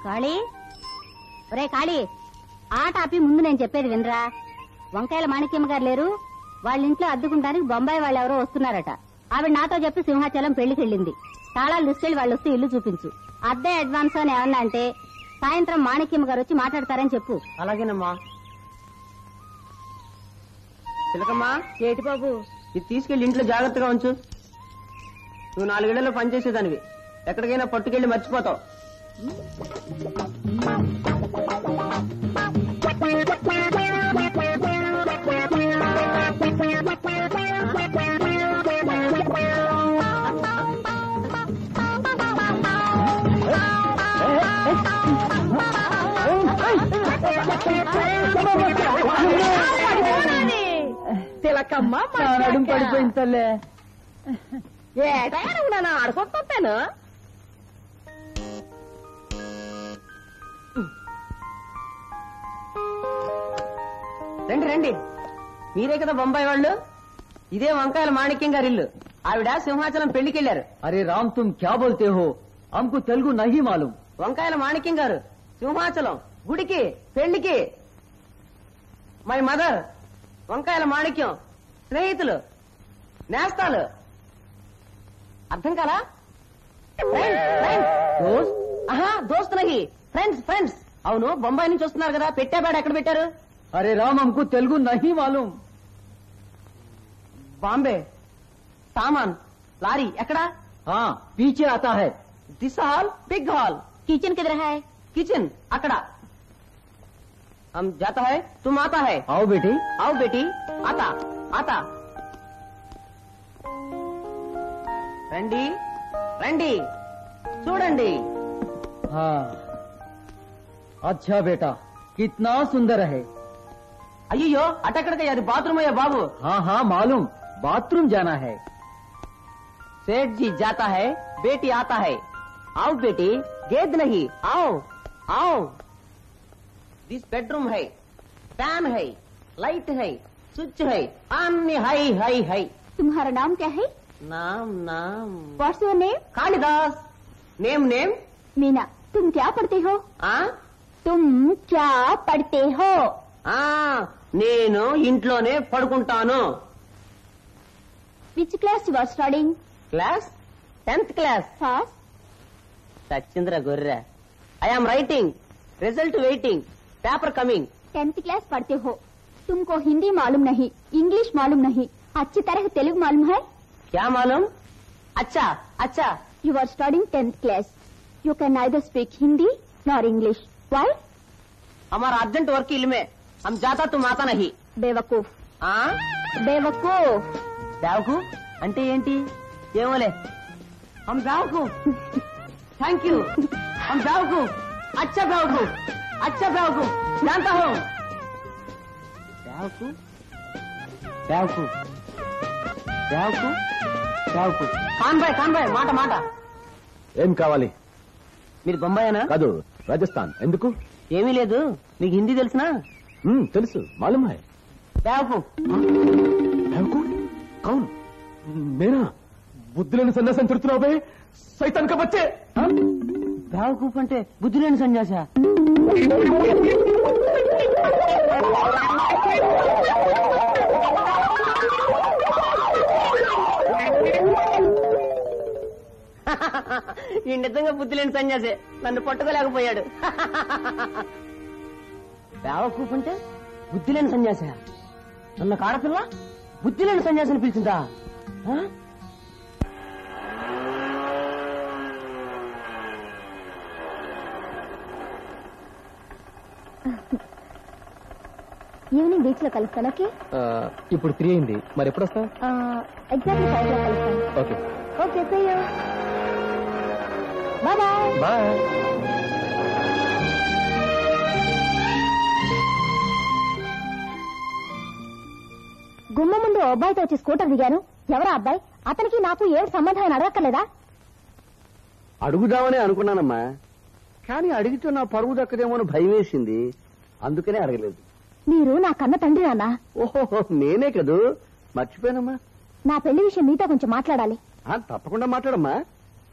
కాళీ, ఒరే కాళీ, ఆట ఆపి ముందు నేను చెప్పేది వినరా. వంకాయల మాణిక్యమ్మ గారు లేరు, వాళ్ళ ఇంట్లో అద్దుకుంటానికి బొంబాయి వాళ్ళు ఎవరో వస్తున్నారట. ఆవిడ నాతో చెప్పి సింహాచలం పెళ్లికెళ్ళింది. తాళాలు తీసుకెళ్లి వాళ్ళు వస్తే ఇల్లు చూపించు. అద్దె అడ్వాన్స్ అని ఏమన్నా అంటే సాయంత్రం మాణిక్యమ్మ గారు వచ్చి మాట్లాడతారని చెప్పు. అలాగేనమ్మా. చిలకమ్మా, ఏటి బాబు? ఇది తీసుకెళ్లి ఇంట్లో జాగ్రత్తగా ఉంచు. నువ్వు 4 ఏళ్లలో పనిచేసేదానివి, ఎక్కడికైనా పట్టుకెళ్లి మర్చిపోతావు. తిలకమ్మ పడిపోయింది తల్లే. ఏటైనా ఆడుకుంటాను. రండి రండి, మీరే కదా బొంబాయి వాళ్ళు. ఇదే వంకాయల మాణిక్యం గారి ఇల్లు. ఆవిడ సింహాచలం పెళ్లికెళ్లారు. అరే రామ్, తుమ్ క్యా బోల్తే హో? హమ్కు తెలుగు నహీ మాలూం. వంకాయల మాణిక్యం గారు సింహాచలం గుడికి పెళ్లికి. మై మదర్ వంకాయల మాణిక్యం స్నేహితులు నేస్తాలు. అర్థం కాలా? దోస్త్ నహి, ఫ్రెండ్స్ ఫ్రెండ్స్. అవును, బొంబాయి నుంచి వస్తున్నారు కదా, పెట్టాబాడు ఎక్కడ పెట్టారు? అరే రామ్, హమ్కు తెలుగు నహీ మాలూం. బాంబే. సామాన్ లారీ ఎక్కడ? పీచే ఆతా హై. This hall big hall. Kitchen కిధర్ హై? కిచెన్ అక్కడ. हम जाता है, तुम आता है. आओ बेटी, आओ बेटी. आता आता. రండి రండి, చూడండి. अच्छा बेटा, कितना सुंदर है. అయ్యో, అటెక్కడికి? అది బాత్రూమ్ అయ్యా బాబు. हाँ हाँ मालूम, बाथरूम जाना है. सेठ जी जाता है, बेटी आता है. आओ बेटी, गेद नहीं, आओ आओ. दिस बेडरूम है, फैन है, लाइट है, स्विच है, अन्य है है है. तुम्हारा नाम क्या है? नाम नाम what's your name? Kalidas. Name name Meena. तुम क्या पढ़ते हो? तुम क्या पढ़ते हो? నేను ఇంట్లోనే పడుకుంటాను. Which class you are studying? Class 10th class. Fast. Sachindra గొర్రె. I am writing, result waiting, paper coming. 10th class पढ़ते हो, तुमको हिंदी मालूम नहीं, इंग्लिश मालूम नहीं, अच्छी तरह तेलुगु मालूम है? क्या मालूम? अच्छा अच्छा. You are studying 10th class. You can neither speak Hindi nor English. Why? हमारा अर्जेंट वर्क इल्म में, हम जाता तुम आता नहीं. बेवकूफ. बेवकूफ. बेवकूफ అంటే ఏంటి? ఏమోలే. हम बेवकूफ. Thank you. हम बेवकूफ. अच्छा बेवकूफ, अच्छा बेवकूफ, जानता हूँ. बेवकूफ बेवकूफ बेवकूफ बेवकूफ. ఖాన్ భాయ్ మాట మాట. ఏం కావాలి? మీరు బొంబాయేనా? కాదు, రాజస్థాన్. ఎందుకు? ఏమీ లేదు. మీకు హిందీ తెలుసునా? తెలుసు, మాలూమ్ హై. బేవకూఫ్. బేవకూఫ్? కౌన్? మేనా? బుద్ధి లేని సన్యాసం తిడుతున్నావు బే, సైతాన్ కా బచ్చే. బేవకూఫ్ అంటే బుద్ధి లేని సన్యాస? ఈ నిజంగా బుద్ధి లేని సన్యాసే, నన్ను పట్టుకోలేకపోయాడు. బేవకూఫ్ అంటే బుద్ధి లేని సన్యాస? నన్ను ఆడపిల్ల బుద్ధి లేని సన్యాసిని పిలిచిందా? ఈవినింగ్ బీచ్ లో కలుస్తాను. ఓకే, ఇప్పుడు 3 అయింది, మరి ఎప్పుడు వస్తావు? ఎగ్జాక్ట్లీ 5 లో కలుస్తాను. Okay okay, see you. Bye bye. Bye. గుమ్మ ముందు అబ్బాయితో వచ్చి స్కూటర్ దిగాను. ఎవరా అబ్బాయి? అతనికి నాకు ఏం సంబంధం అని అడగక్కర్లేదా? అడుగుదామని అనుకున్నానమ్మా, కానీ అడిగితే నా పరువు దక్కదేమో అని భయం వేసింది. అందుకనే అడగలేదు. మీరు నా కన్న తండ్రి అన్నా. ఓహో, నేనే కదూ, మర్చిపోయానమ్మా. నా పెళ్లి విషయం మీతో కొంచెం మాట్లాడాలి. తప్పకుండా మాట్లాడమ్మా.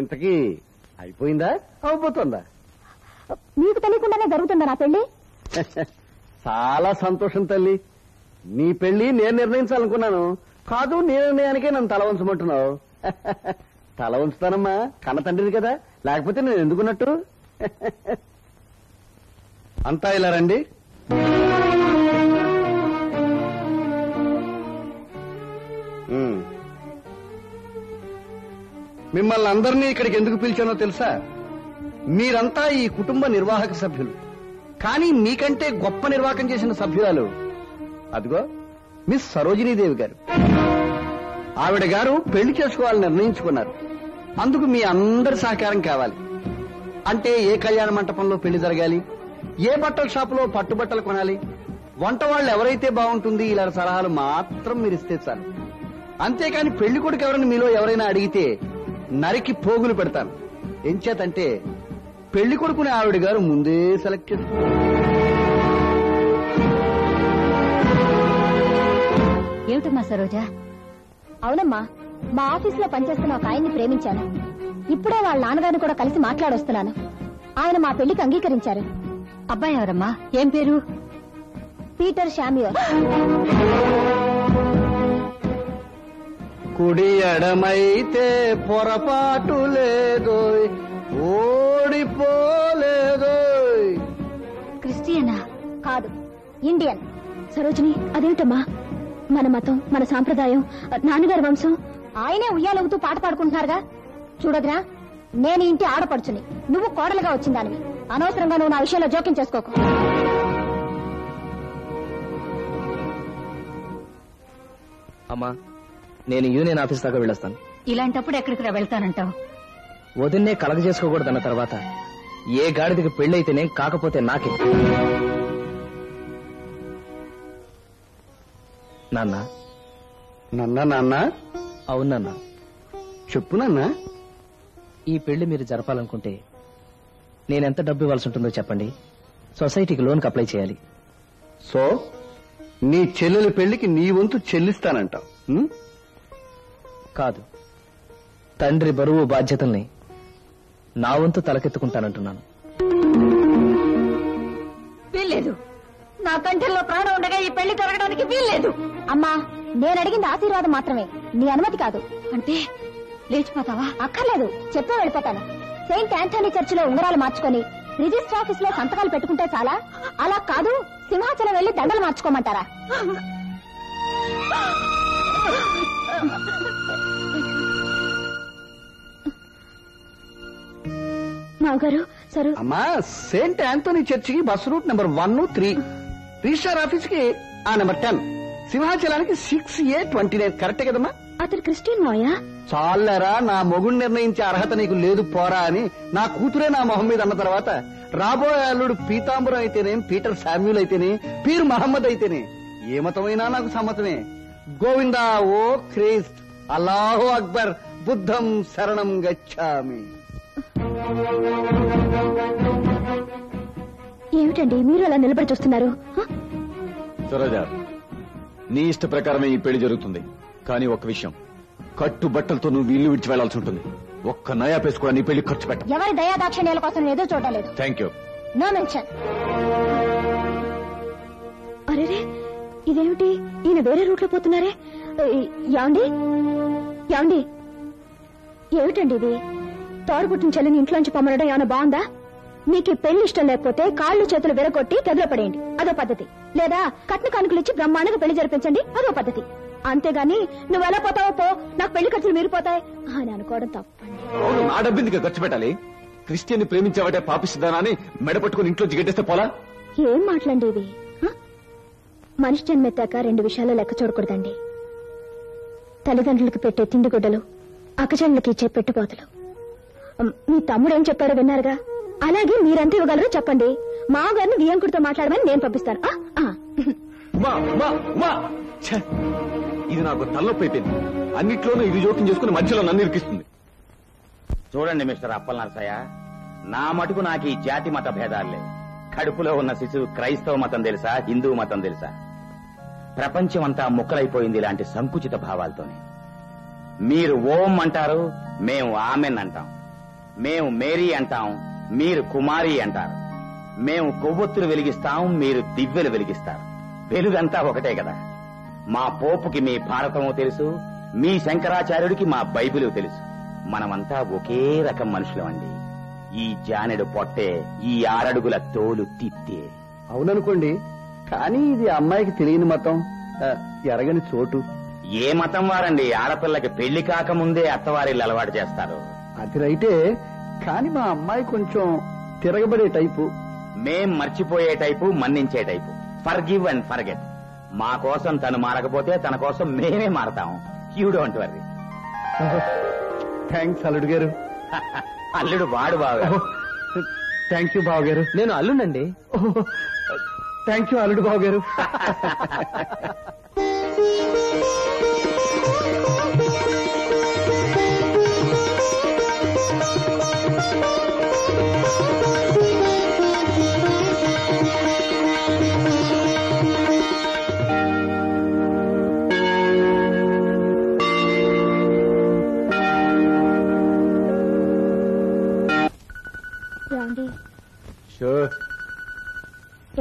ఇంతకీ అయిపోయిందా, అవబోతుందా? మీకు తెలియకుండానే జరుగుతుందా నా పెళ్లి? చాలా సంతోషం తల్లి. నీ పెళ్లి నేను నిర్ణయించాలనుకున్నాను, కాదు నీ నిర్ణయానికే నన్ను తల ఉంచమంటున్నావు. తల ఉంచుతానమ్మా, కన్న తండ్రిని కదా, లేకపోతే నేను ఎందుకున్నట్టు. అంతా ఇలా రండి. మిమ్మల్ని అందరినీ ఇక్కడికి ఎందుకు పిలిచానో తెలుసా? మీరంతా ఈ కుటుంబ నిర్వాహక సభ్యులు, కానీ మీకంటే గొప్ప నిర్వాహకం చేసిన సభ్యురాలు అదిగో మిస్ సరోజినీదేవి గారు. ఆవిడ గారు పెళ్లి చేసుకోవాలని నిర్ణయించుకున్నారు. అందుకు మీ అందరి సహకారం కావాలి. అంటే ఏ కళ్యాణ మంటపంలో పెళ్లి జరగాలి, ఏ బట్టల షాపులో పట్టుబట్టలు కొనాలి, వంట వాళ్ళు ఎవరైతే బాగుంటుంది, ఇలా సలహాలు మాత్రం మీరు ఇస్తే చాలు. అంతేకాని పెళ్లి కొడుకు ఎవరైనా మీలో ఎవరైనా అడిగితే నరికి పోగులు పెడతాను. ఎంచేతంటే పెళ్లి కొడుకుని ఆవిడ గారు ముందే సెలెక్ట్ చేసుకున్నారు. ఏమిటమ్మా సరోజా? అవునమ్మా, మా ఆఫీస్ లో పనిచేస్తున్న ఒక ఆయన్ని ప్రేమించాను. ఇప్పుడే వాళ్ళ నాన్నగారిని కూడా కలిసి మాట్లాడొస్తున్నాను. ఆయన మా పెళ్లికి అంగీకరించారు. అబ్బాయి ఎవరమ్మా? ఏం పేరు? Peter Samuel. కుడి ఎడమైతే పొరపాటు లేదోయ్, ఓడిపోలేదోయ్. క్రిస్టియనా? కాదు, ఇండియన్. సరోజిని, అదేమిటమ్మా? మన మతం, మన సాంప్రదాయం, నాన్నగారి వంశం. ఆయనే ఉయ్యాలవుతూ పాట పాడుకుంటున్నారుగా. చూడదురా, నేను ఇంటి ఆడపడుచుని, నువ్వు కోడలుగా వచ్చిందానివి. అనవసరంగా నువ్వు నా విషయంలో జోక్యం చేసుకోకు. అమ్మా, నేను యూనియన్ ఆఫీస్ దాకా వెళ్ళొస్తాను. ఇలాంటప్పుడు ఎక్కడికి వెళ్తానంటావు? వదిన్నే కలగ చేసుకోకూడదన్న తర్వాత ఏ గాడిదకి పెళ్ళైతేనే, కాకపోతే నాకే. నాన్న. నాన్న? అవునన్నా. చెప్పు నాన్న. ఈ పెళ్లి మీరు జరపాలనుకుంటే నేనెంత డబ్బు ఇవ్వాల్సి ఉంటుందో చెప్పండి. సొసైటీకి లోన్కి అప్లై చేయాలి. సో నీ చెల్లెలి పెళ్లికి నీ వంతు చెల్లిస్తానంటావు? కాదు, తండ్రి బరువు బాధ్యతల్ని నా వంతు తలకెత్తుకుంటానంటున్నాను. వీల్లేదు. నా కంఠంలో ప్రాణం ఉండగా ఈ పెళ్లి జరగడానికి వీల్లేదు. అమ్మా, నేను అడిగింది ఆశీర్వాదం మాత్రమే, నీ అనుమతి కాదు. అంటే లేచిపోతావా? అక్కర్లేదు, చెప్పే వెళ్ళిపోతాను. సెయింట్ ఆంటనీ చర్చిలో ఉంగరాలు మార్చుకొని రిజిస్టర్ ఆఫీస్ లో సంతకాలు పెట్టుకుంటే చాలా? అలా కాదు, సింహాచలం వెళ్లి దండలు మార్చుకోమంటారా? మావగారు, సరు. అమ్మా, సెయింట్ ఆంటోనీ చర్చికి bus route number 1, 3, register office కి ఆ నెంబర్ 10, సింహాచలానికి 6A29. కరెక్టే కదమ్మా? అతను క్రిస్టియన్ మాయా? చాలరా, నా మొగుడు నిర్ణయించే అర్హత నీకు లేదు పోరా అని నా కూతురే నా మొహం మీద అన్న తర్వాత రాబోయే అల్లుడు పీతాంబరం అయితేనే, పీటర్ శామ్యూల్ అయితేనే, పీర్ మహమ్మద్ అయితేనే, ఏ మతమైనా నాకు సమ్మతమే. గోవిందా ఓ క్రీస్త్, అల్లాహు అక్బర్, బుద్ధం శరణం గచ్చామి. ఏమిటండి మీరు అలా నిలబడి చూస్తున్నారు? సరోజా, నీ ఇష్ట ప్రకారమే ఈ పెళ్లి జరుగుతుంది. కానీ ఒక్క విషయం, కట్టు బట్టలతో నువ్వు ఇల్లు విడిచి వెళ్లాల్సి ఉంటుంది. ఒక్క నయా పేసు కూడా నీ పెళ్లి ఖర్చు పెట్ట. ఎవరి దయాదాక్షిణ్యాల కోసం నేను ఎదురు చూడలేదు. Thank you. No mention. అరేరే, ఇదేమిటి? ఈయన వేరే రూట్ లో పోతున్నారే. యాండి యాండి, ఏమిటండి ఇది? తోడుపుట్టిన చెల్లిని ఇంట్లోంచి పొమ్మనడం ఏమైనా బాగుందా? మీకు ఈ పెళ్లి ఇష్టం లేకపోతే కాళ్ళు చేతులు విరగొట్టి గదిలో పడేయండి, అదో పద్ధతి. లేదా కట్న కానుకలు ఇచ్చి బ్రహ్మాండంగా పెళ్లి జరిపించండి, అదో పద్ధతి. అంతేగాని నువ్వు ఎలా పోతావో పో, నాకు పెళ్లి ఖర్చులు మీరిపోతాయి అని అనుకోవడం తప్పండి. అవును, నా డబ్బిందుకు ఖర్చు పెట్టాలి? క్రిస్టియన్ ని ప్రేమించావటే పాపిస్తుందా అని మెడపట్టుకుని ఇంట్లో జిగట్టేస్తే పోలా? ఏం మాట్లాడండి ఇది? మనిషి జన్మెత్తాక 2 విషయాల్లో లెక్క చూడకూడదండి. తల్లిదండ్రులకు పెట్టే తిండి గుడ్డలు, అక్కచెల్లెలకి ఇచ్చే పెట్టుబోతలు. మీ తమ్ముడు ఏం చెప్పాడో విన్నారుగా, అలాగే మీరంతా ఇవ్వగలరో చెప్పండి. మామగారిని వియంకుడితో మాట్లాడమని నేను పంపిస్తాను. ఇది నాకు తలనొప్పి అయిపోయింది. అన్నిట్లోనూ ఇది జోక్యం చేసుకుని మధ్యలో నన్ను ఇరికిస్తుంది. చూడండి మిస్టర్ అప్పల్ నరసయ్య, నా మటుకు నాకు ఈ జాతి మత భేదాలు లేవు. కడుపులో ఉన్న శిశువు క్రైస్తవ మతం తెలుసా, హిందూ మతం తెలుసా? ప్రపంచమంతా ముక్కలైపోయింది ఇలాంటి సంకుచిత భావాలతోనే. మీరు ఓం అంటారు, మేము ఆమెన్ అంటాం. మేము మేరీ అంటాం, మీరు కుమారి అంటారు. మేము కొవ్వొత్తులు వెలిగిస్తాం, మీరు దివ్వెలు వెలిగిస్తారు. వెలుగంతా ఒకటే కదా. మా పోపుకి మీ భారతమో తెలుసు, మీ శంకరాచార్యుడికి మా బైబిలు తెలుసు. మనమంతా ఒకే రకం మనుషులమండి. ఈ జానెడు పొట్టే, ఈ 6 అడుగుల తోలు తిత్తే. అవుననుకోండి, కానీ ఇది అమ్మాయికి తెలియని మతం, ఎరగని చోటు. ఏ మతం వారండి ఆడపిల్లకి పెళ్లి కాకముందే అత్తవారిల్లు అలవాటు చేస్తారు? అది రైటే, కానీ మా అమ్మాయి కొంచెం తిరగబడే టైపు. మేం మర్చిపోయే టైపు, మన్నించే టైపు. Forgive and forget. మా కోసం తను మారకపోతే తన కోసం మేమే మారతాం. You don't worry. థ్యాంక్స్ అల్లుడు గారు. అల్లుడు వాడు బాగా. థ్యాంక్ యూ బావ గారు. నేను అల్లుండండి. థ్యాంక్ యూ అల్లుడు బావ గారు.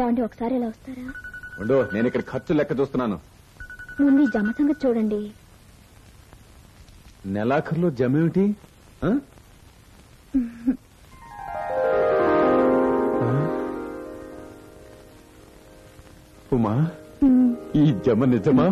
ఏమండి ఒకసారి ఇలా వస్తారా? ఉండు, నేను ఇక్కడ ఖర్చు లెక్క చూస్తున్నాను. ముందు ఈ జమ సంగతి చూడండి. నెలాఖరులో జమేమిటి? ఉమా, ఈ జమ నిజమా?